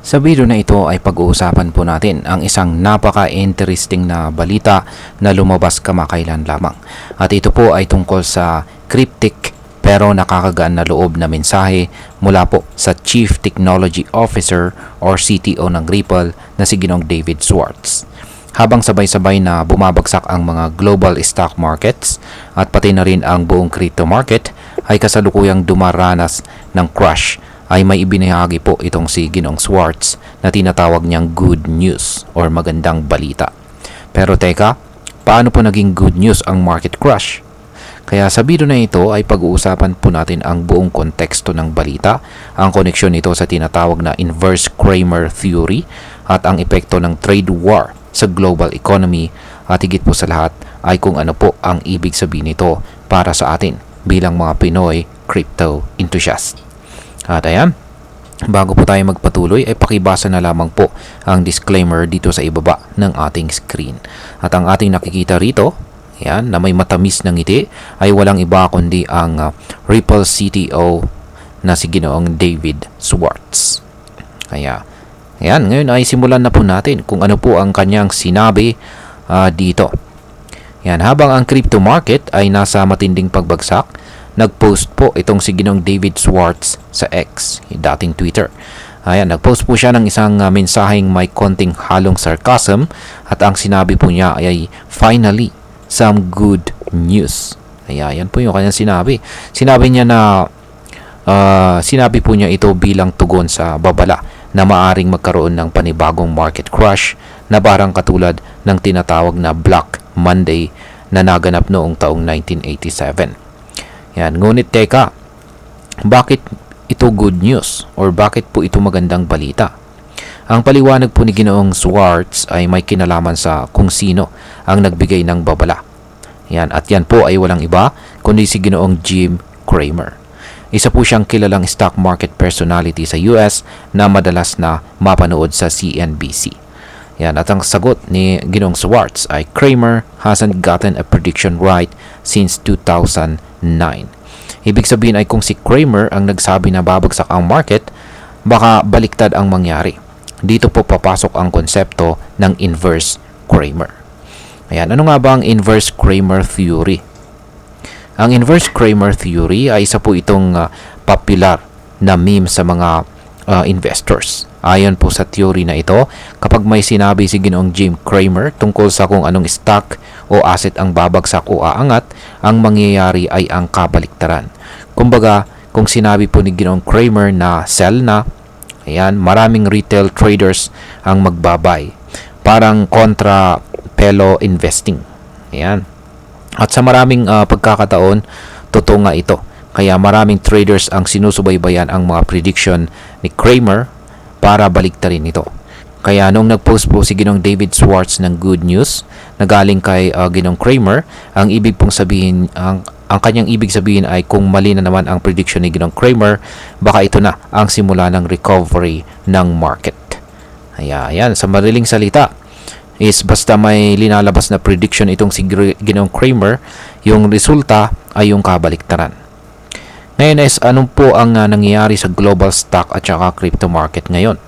Sa video na ito ay pag-uusapan po natin ang isang napaka-interesting na balita na lumabas kamakailan lamang. At ito po ay tungkol sa cryptic pero nakakagaan na loob na mensahe mula po sa Chief Technology Officer or CTO ng Ripple na si Ginong David Schwartz. Habang sabay-sabay na bumabagsak ang mga global stock markets at pati na rin ang buong crypto market ay kasalukuyang dumaranas ng crash, ay may ibinahagi po itong si Ginong Schwartz na tinatawag niyang good news or magandang balita. Pero teka, paano po naging good news ang market crash? Kaya sa video na ito ay pag-uusapan po natin ang buong konteksto ng balita, ang koneksyon nito sa tinatawag na inverse Kramer theory at ang epekto ng trade war sa global economy, at higit po sa lahat ay kung ano po ang ibig sabihin nito para sa atin bilang mga Pinoy crypto enthusiast. At ayan, bago po tayo magpatuloy ay pakibasa na lamang po ang disclaimer dito sa ibaba ng ating screen. At ang ating nakikita rito, ayan, na may matamis na ngiti ay walang iba kundi ang Ripple CTO na si Ginoong David Schwartz. Kaya, ayan, ngayon ay simulan na po natin kung ano po ang kanyang sinabi dito. Ayan, habang ang crypto market ay nasa matinding pagbagsak, nag-post po itong si Ginong David Schwartz sa X, dating Twitter. Ayan, nag-post po siya ng isang mensaheng may konting halong sarcasm at ang sinabi po niya ay finally, some good news. Ayan, yan po yung kanyang sinabi. Sinabi niya na sinabi po niya ito bilang tugon sa babala na maaring magkaroon ng panibagong market crash na parang katulad ng tinatawag na Black Monday na naganap noong taong 1987. Yan, ngunit teka, bakit ito good news or bakit po ito magandang balita? Ang paliwanag po ni Ginoong Schwartz ay may kinalaman sa kung sino ang nagbigay ng babala. Yan, at yan po ay walang iba kundi si Ginoong Jim Cramer. Isa po siyang kilalang stock market personality sa US na madalas na mapanood sa CNBC. Yan, at ang sagot ni Ginong Schwartz ay Cramer hasn't gotten a prediction right since 2009. Ibig sabihin ay kung si Cramer ang nagsabi na babagsak ang market, baka baliktad ang mangyari. Dito po papasok ang konsepto ng inverse Kramer. Ayan, ano nga ba ang inverse Kramer theory? Ang inverse Kramer theory ay isa po itong popular na meme sa mga investors. Ayon po sa theory na ito, kapag may sinabi si Ginoong Jim Cramer tungkol sa kung anong stock o asset ang babagsak o aangat, ang mangyayari ay ang kabaliktaran. Kumbaga, kung sinabi po ni Ginoong Cramer na sell na, ayan, maraming retail traders ang magbabay. Parang kontra pelo investing. Ayan. At sa maraming pagkakataon, totoo nga ito. Kaya maraming traders ang sinusubaybayan ang mga prediction ni Cramer para baliktarin ito. Kaya nung nag-post po si Ginong David Schwartz ng good news na galing kay Ginong Cramer, ang ibig pong sabihin, ang kanyang ibig sabihin ay kung mali na naman ang prediction ni Ginong Cramer, baka ito na ang simula ng recovery ng market. Ayan, sa madaling salita, is basta may linalabas na prediction itong si Ginong Cramer, yung resulta ay yung kabaliktaran. Ngayon is anong po ang nangyayari sa global stock at saka crypto market ngayon?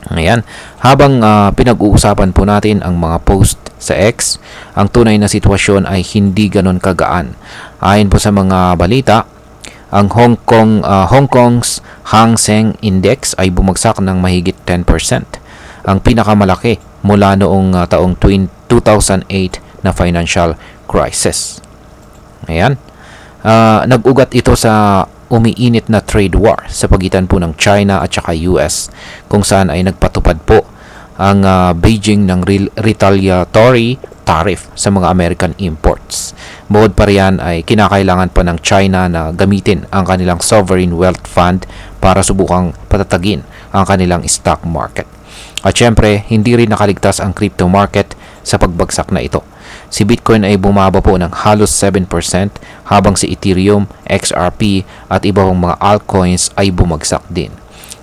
Ayan, habang pinag-uusapan po natin ang mga post sa X, ang tunay na sitwasyon ay hindi ganon kagaan. Ayon po sa mga balita, ang Hong Kong's Hang Seng Index ay bumagsak ng mahigit 10%. Ang pinakamalaki mula noong taong 2008 na financial crisis. Ayan. Nag-ugat ito sa umiinit na trade war sa pagitan po ng China at saka US, kung saan ay nagpatupad po ang Beijing ng retaliatory tariff sa mga American imports. Bukod pa riyan ay kinakailangan pa ng China na gamitin ang kanilang sovereign wealth fund para subukang patatagin ang kanilang stock market. At syempre, hindi rin nakaligtas ang crypto market sa pagbagsak na ito. Si Bitcoin ay bumaba po ng halos 7%, habang si Ethereum, XRP at iba pang mga altcoins ay bumagsak din.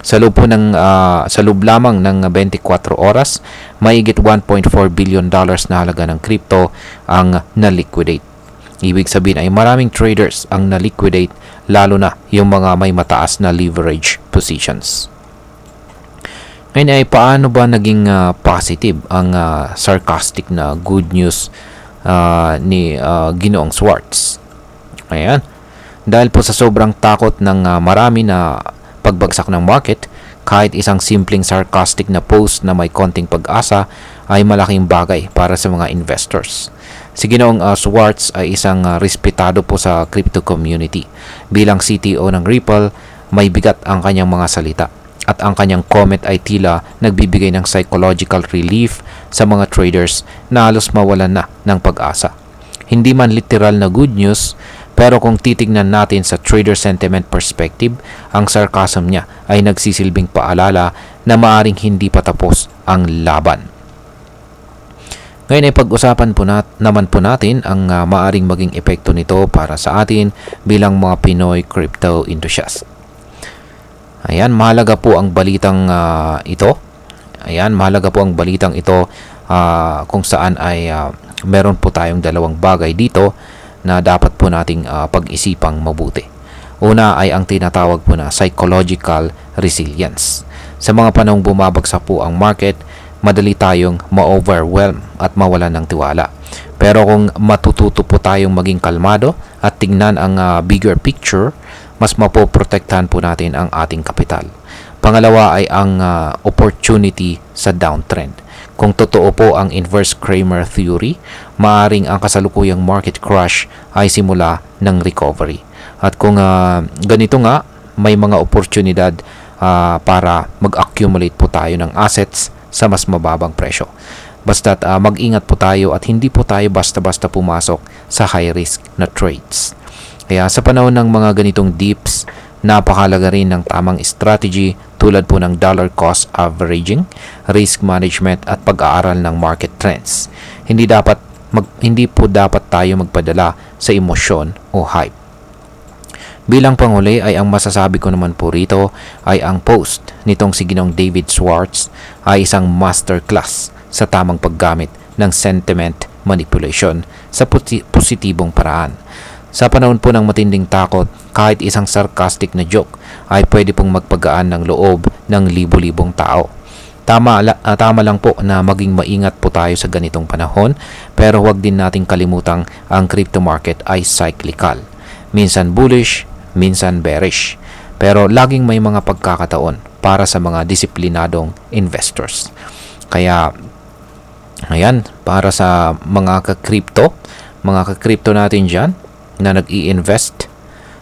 Sa loob lamang ng 24 oras, mahigit $1.4 billion na halaga ng crypto ang na-liquidate. Ibig sabihin ay maraming traders ang na-liquidate, lalo na yung mga may mataas na leverage positions. Ngayon ay paano ba naging positive ang sarcastic na good news ni Ginoong Schwartz? Ayan. Dahil po sa sobrang takot ng marami na pagbagsak ng market, kahit isang simpleng sarcastic na post na may konting pag-asa ay malaking bagay para sa mga investors. Si Ginoong Schwartz ay isang respetado po sa crypto community. Bilang CTO ng Ripple, may bigat ang kanyang mga salita. At ang kanyang comment ay tila nagbibigay ng psychological relief sa mga traders na halos mawalan na ng pag-asa. Hindi man literal na good news, pero kung titignan natin sa trader sentiment perspective, ang sarcasm niya ay nagsisilbing paalala na maaring hindi pa tapos ang laban. Ngayon ay pag-usapan naman po natin ang maaring maging epekto nito para sa atin bilang mga Pinoy crypto enthusiasts. Ayan, mahalaga po ang balitang ito. Ayan, mahalaga po ang balitang ito kung saan ay meron po tayong dalawang bagay dito na dapat po nating pag-isipang mabuti. Una ay ang tinatawag po na psychological resilience. Sa mga panahong bumabagsak po ang market, madali tayong ma-overwhelm at mawalan ng tiwala. Pero kung matututo po tayong maging kalmado at tingnan ang bigger picture, mas mapoprotektahan po natin ang ating kapital. Pangalawa ay ang opportunity sa downtrend. Kung totoo po ang inverse Kramer theory, maaring ang kasalukuyang market crash ay simula ng recovery. At kung ganito nga, may mga oportunidad para mag-accumulate po tayo ng assets sa mas mababang presyo. Basta't mag-ingat po tayo at hindi po tayo basta-basta pumasok sa high risk na trades. Kaya sa panahon ng mga ganitong dips, napakalaga rin ng tamang strategy tulad po ng dollar cost averaging, risk management at pag-aaral ng market trends. Hindi po dapat tayo magpadala sa emosyon o hype. Bilang panghuli ay ang masasabi ko naman po rito ay ang post nitong si Ginoong David Schwartz ay isang masterclass sa tamang paggamit ng sentiment manipulation sa positibong paraan. Sa panahon po ng matinding takot, kahit isang sarcastic na joke ay pwede pong magpagaan ng loob ng libo-libong tao. Tama lang po na maging maingat po tayo sa ganitong panahon, pero huwag din nating kalimutang ang crypto market ay cyclical. Minsan bullish, minsan bearish. Pero laging may mga pagkakataon para sa mga disiplinadong investors. Kaya, ayan, para sa mga ka-crypto natin dyan, na nag-i-invest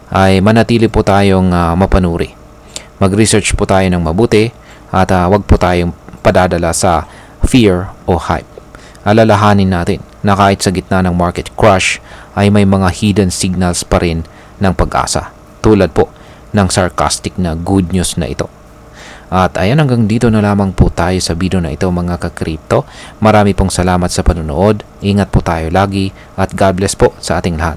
ay manatili po tayong mapanuri. Mag-research po tayo ng mabuti at wag po tayong padadala sa fear o hype. Alalahanin natin na kahit sa gitna ng market crash ay may mga hidden signals pa rin ng pag-asa tulad po ng sarcastic na good news na ito. At ayan, hanggang dito na lamang po tayo sa video na ito mga ka-crypto. Marami pong salamat sa panonood. Ingat po tayo lagi at God bless po sa ating lahat.